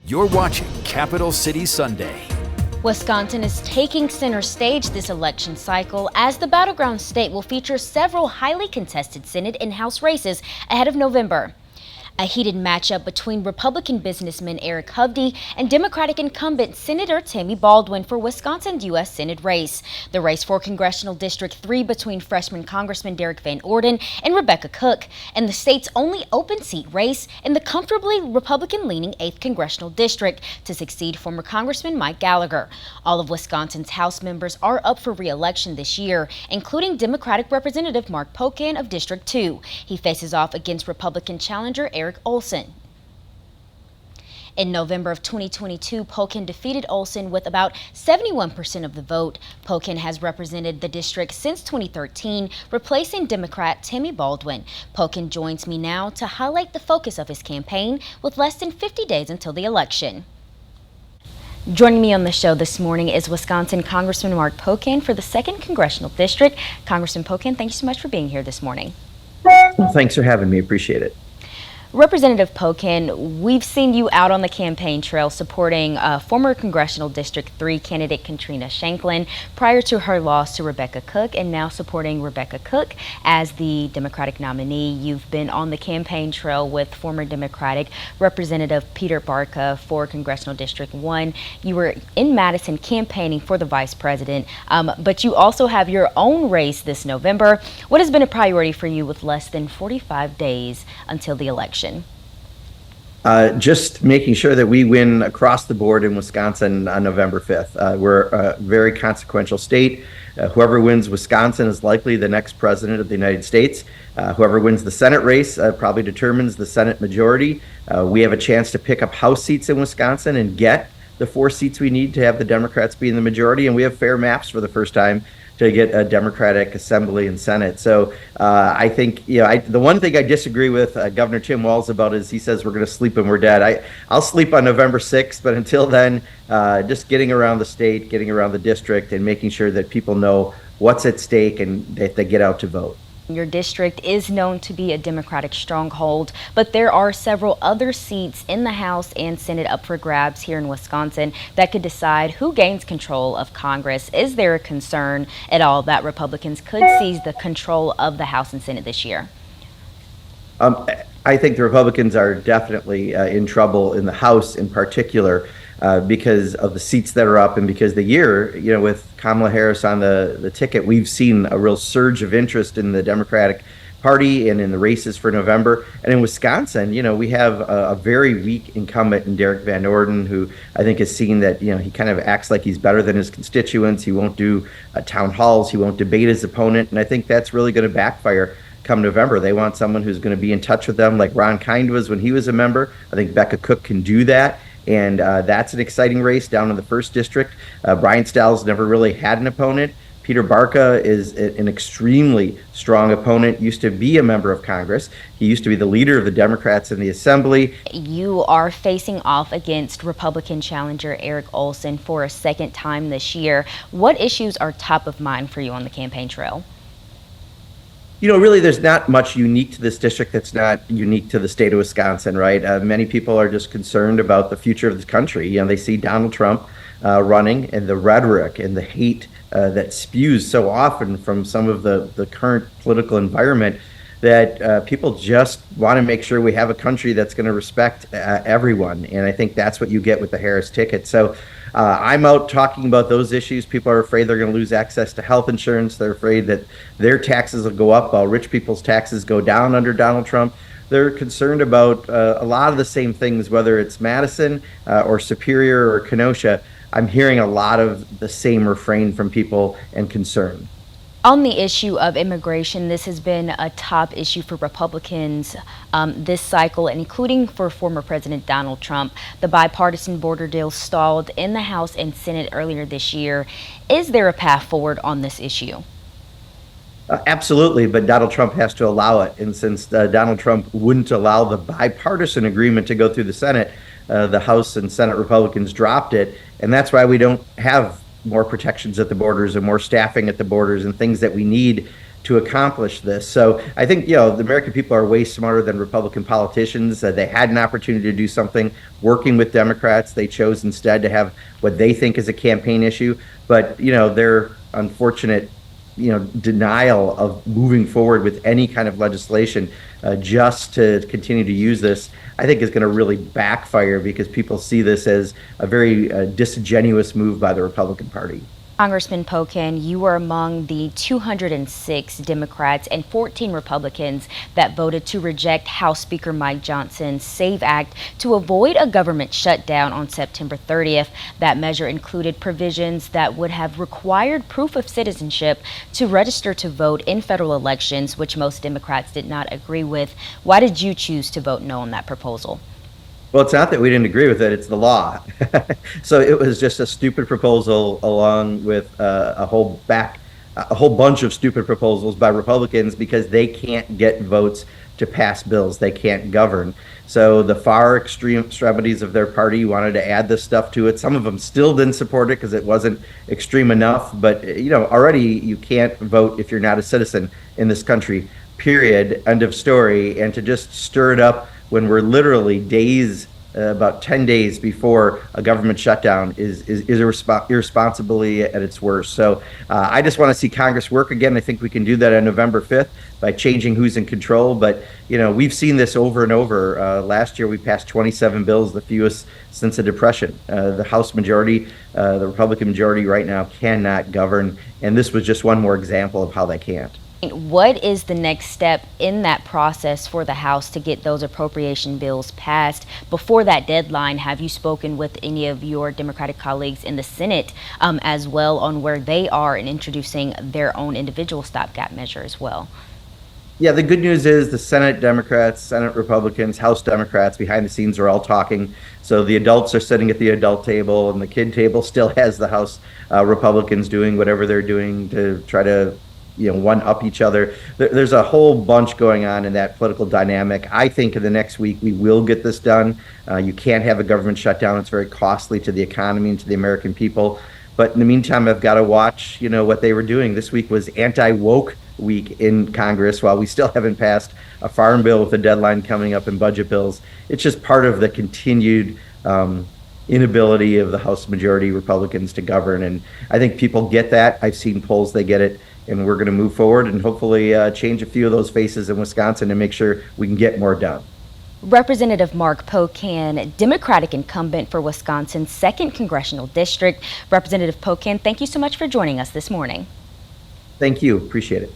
You're watching Capital City Sunday. Wisconsin is taking center stage this election cycle as the battleground state will feature several highly contested Senate and House races ahead of November. A heated matchup between Republican businessman Eric Hovde and Democratic incumbent Senator Tammy Baldwin for Wisconsin's U.S. Senate race. The race for Congressional District 3 between freshman Congressman Derek Van Orden and Rebecca Cook, and the state's only open seat race in the comfortably Republican-leaning 8th Congressional District to succeed former Congressman Mike Gallagher. All of Wisconsin's House members are up for re-election this year, including Democratic Representative Mark Pocan of District 2. He faces off against Republican challenger Eric Olsen. In November of 2022, Pocan defeated Olsen with about 71% of the vote. Pocan has represented the district since 2013, replacing Democrat Tammy Baldwin. Pocan joins me now to highlight the focus of his campaign with less than 50 days until the election. Joining me on the show this morning is Wisconsin Congressman Mark Pocan for the 2nd Congressional District. Congressman Pocan, thank you so much for being here this morning. Well, thanks for having me. Appreciate it. Representative Pocan, we've seen you out on the campaign trail supporting former Congressional District 3 candidate Katrina Shanklin prior to her loss to Rebecca Cook, and now supporting Rebecca Cook as the Democratic nominee. You've been on the campaign trail with former Democratic Representative Peter Barca for Congressional District 1. You were in Madison campaigning for the vice president, but you also have your own race this November. What has been a priority for you with less than 45 days until the election? Just making sure that we win across the board in Wisconsin on November 5th. We're a very consequential state. Whoever wins Wisconsin is likely the next president of the United States. Whoever wins the Senate race probably determines the Senate majority. We have a chance to pick up House seats in Wisconsin and get the 4 seats we need to have the Democrats be in the majority. And we have fair maps for the first time to get a Democratic Assembly and Senate. So I think, the one thing I disagree with Governor Tim Walz about is he says we're going to sleep when we're dead. I'll sleep on November 6th, but until then, just getting around the state, getting around the district, and making sure that people know what's at stake and that they get out to vote. Your district is known to be a Democratic stronghold, but there are several other seats in the House and Senate up for grabs here in Wisconsin that could decide who gains control of Congress. Is there a concern at all that Republicans could seize the control of the House and Senate this year? I think the Republicans are definitely in trouble in the House in particular because of the seats that are up, and because the year, with Kamala Harris on the ticket, we've seen a real surge of interest in the Democratic Party and in the races for November. And in Wisconsin, we have a very weak incumbent in Derek Van Orden, who I think has seen that, he kind of acts like he's better than his constituents. He won't do town halls. He won't debate his opponent. And I think that's really going to backfire come November. They want someone who's going to be in touch with them like Ron Kind was when he was a member. I think Becca Cook can do that. And that's an exciting race down in the 1st District. Brian Stiles never really had an opponent. Peter Barca is an extremely strong opponent, used to be a member of Congress. He used to be the leader of the Democrats in the Assembly. You are facing off against Republican challenger Eric Olsen for a second time this year. What issues are top of mind for you on the campaign trail? Really, there's not much unique to this district that's not unique to the state of Wisconsin, right? Many people are just concerned about the future of the country. They see Donald Trump running, and the rhetoric and the hate that spews so often from some of the current political environment, that people just want to make sure we have a country that's going to respect everyone. And I think that's what you get with the Harris ticket. So I'm out talking about those issues. People are afraid they're going to lose access to health insurance. They're afraid that their taxes will go up while rich people's taxes go down under Donald Trump. They're concerned about a lot of the same things, whether it's Madison or Superior or Kenosha. I'm hearing a lot of the same refrain from people and concern. On the issue of immigration, this has been a top issue for Republicans this cycle, including for former President Donald Trump. The bipartisan border deal stalled in the House and Senate earlier this year. Is there a path forward on this issue? Absolutely, but Donald Trump has to allow it. And since Donald Trump wouldn't allow the bipartisan agreement to go through the Senate, the House and Senate Republicans dropped it. And that's why we don't have more protections at the borders and more staffing at the borders and things that we need to accomplish this. So I think, the American people are way smarter than Republican politicians. They had an opportunity to do something working with Democrats. They chose instead to have what they think is a campaign issue. But, their unfortunate, denial of moving forward with any kind of legislation just to continue to use this, I think is going to really backfire because people see this as a very disingenuous move by the Republican Party. Congressman Pocan, you were among the 206 Democrats and 14 Republicans that voted to reject House Speaker Mike Johnson's SAVE Act to avoid a government shutdown on September 30th. That measure included provisions that would have required proof of citizenship to register to vote in federal elections, which most Democrats did not agree with. Why did you choose to vote no on that proposal? Well, it's not that we didn't agree with it, it's the law. So it was just a stupid proposal along with a whole bunch of stupid proposals by Republicans because they can't get votes to pass bills. They can't govern. So the far extremities of their party wanted to add this stuff to it. Some of them still didn't support it because it wasn't extreme enough. But, already you can't vote if you're not a citizen in this country, period, end of story. And to just stir it up when we're literally about 10 days before a government shutdown is irresponsibility at its worst. So I just want to see Congress work again. I think we can do that on November 5th by changing who's in control. But, we've seen this over and over. Last year, we passed 27 bills, the fewest since the Depression. The House majority, the Republican majority right now cannot govern. And this was just one more example of how they can't. What is the next step in that process for the House to get those appropriation bills passed? Before that deadline, have you spoken with any of your Democratic colleagues in the Senate as well on where they are in introducing their own individual stopgap measure as well? Yeah, the good news is the Senate Democrats, Senate Republicans, House Democrats behind the scenes are all talking. So the adults are sitting at the adult table and the kid table still has the House Republicans doing whatever they're doing to try to one up each other. There's a whole bunch going on in that political dynamic. I think in the next week we will get this done. You can't have a government shutdown. It's very costly to the economy and to the American people. But in the meantime, I've got to watch, what they were doing. This week was anti-woke week in Congress while we still haven't passed a farm bill with a deadline coming up in budget bills. It's just part of the continued inability of the House majority Republicans to govern. And I think people get that. I've seen polls, they get it. And we're going to move forward and hopefully change a few of those faces in Wisconsin and make sure we can get more done. Representative Mark Pocan, Democratic incumbent for Wisconsin's 2nd Congressional District. Representative Pocan, thank you so much for joining us this morning. Thank you. Appreciate it.